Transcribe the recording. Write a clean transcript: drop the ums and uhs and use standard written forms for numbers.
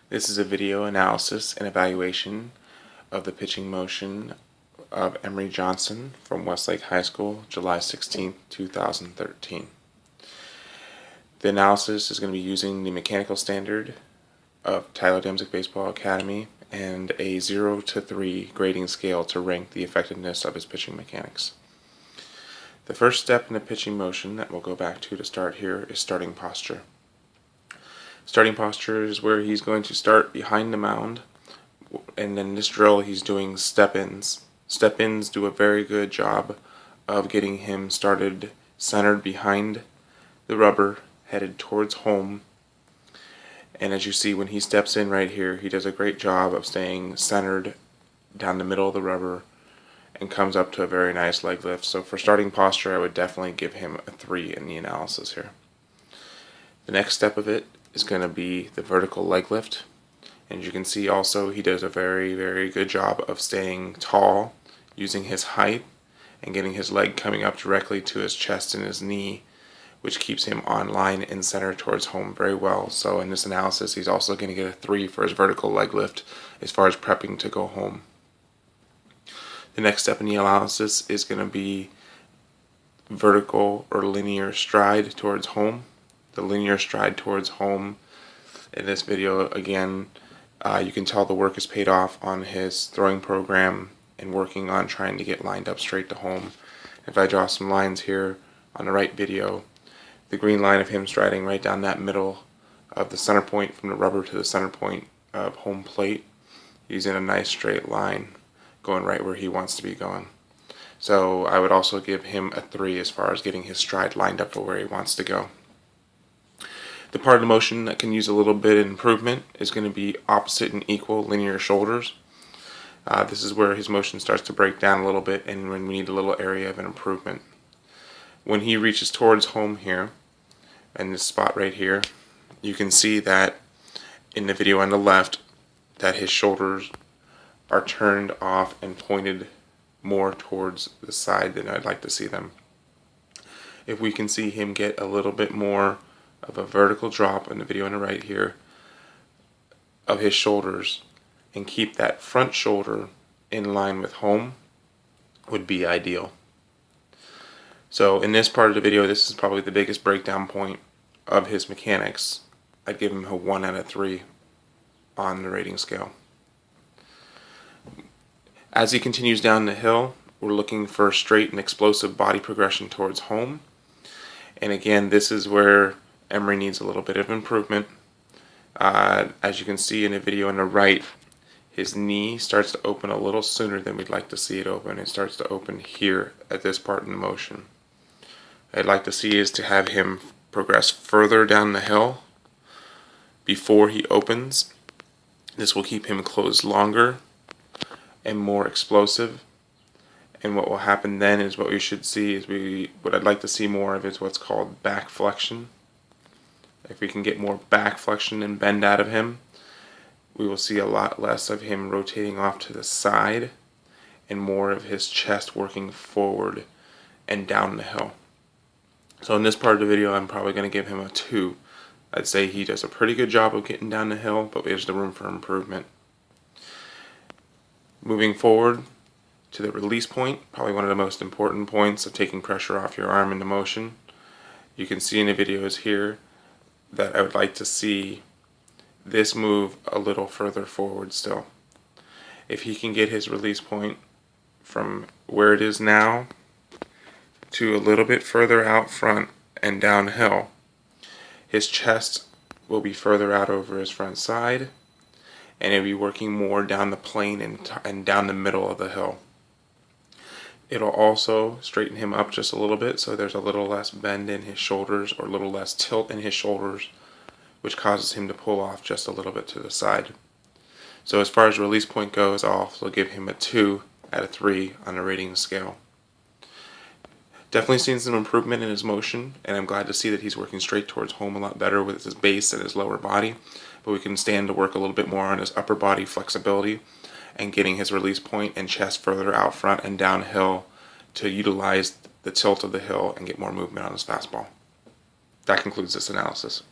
This is a video analysis and evaluation of the pitching motion of Emery Johnson from Westlake High School, July 16, 2013. The analysis is going to be using the mechanical standard of Tyler Demzik Baseball Academy and a 0 to 3 grading scale to rank the effectiveness of his pitching mechanics. The first step in the pitching motion that we'll go back to start here is starting posture. Starting posture is where he's going to start behind the mound, and in this drill he's doing step-ins. Step-ins do a very good job of getting him started centered behind the rubber, headed towards home. And as you see, when he steps in right here, he does a great job of staying centered down the middle of the rubber and comes up to a very nice leg lift. So for starting posture, I would definitely give him a 3 in the analysis here. The next step of it is going to be the vertical leg lift. And you can see also he does a very, very good job of staying tall, using his height and getting his leg coming up directly to his chest and his knee, which keeps him on line and center towards home very well. So in this analysis, he's also going to get a 3 for his vertical leg lift as far as prepping to go home. The next step in the analysis is going to be vertical or linear stride towards home. The linear stride towards home in this video, again, you can tell the work is paid off on his throwing program and working on trying to get lined up straight to home. If I draw some lines here on the right video, the green line of him striding right down that middle of the center point from the rubber to the center point of home plate, he's in a nice straight line going right where he wants to be going. So I would also give him a 3 as far as getting his stride lined up for where he wants to go. The part of the motion that can use a little bit of improvement is going to be opposite and equal linear shoulders. This is where his motion starts to break down a little bit and when we need a little area of an improvement. When he reaches towards home here, in this spot right here, you can see that in the video on the left that his shoulders are turned off and pointed more towards the side than I'd like to see them. If we can see him get a little bit more of a vertical drop in the video on the right here of his shoulders and keep that front shoulder in line with home, would be ideal. So in this part of the video, this is probably the biggest breakdown point of his mechanics. I'd give him a 1 out of 3 on the rating scale. As he continues down the hill, we're looking for straight and explosive body progression towards home. And again, this is where Emery needs a little bit of improvement. As you can see in the video on the right, his knee starts to open a little sooner than we'd like to see it open. It starts to open here at this part in the motion. I'd like to see is to have him progress further down the hill before he opens. This will keep him closed longer and more explosive. And what will happen then is what we should see is what I'd like to see more of is what's called back flexion. If we can get more back flexion and bend out of him, we will see a lot less of him rotating off to the side and more of his chest working forward and down the hill. So in this part of the video, I'm probably going to give him a 2. I'd say he does a pretty good job of getting down the hill, but there's the room for improvement. Moving forward to the release point, probably one of the most important points of taking pressure off your arm into motion. You can see in the videos here that I would like to see this move a little further forward still. If he can get his release point from where it is now to a little bit further out front and downhill, his chest will be further out over his front side and it'll be working more down the plane and down the middle of the hill. It'll also straighten him up just a little bit so there's a little less bend in his shoulders or a little less tilt in his shoulders, which causes him to pull off just a little bit to the side. So as far as release point goes, I'll also give him a 2 out of 3 on the rating scale. Definitely seen some improvement in his motion, and I'm glad to see that he's working straight towards home a lot better with his base and his lower body, but we can stand to work a little bit more on his upper body flexibility and getting his release point and chest further out front and downhill to utilize the tilt of the hill and get more movement on his fastball. That concludes this analysis.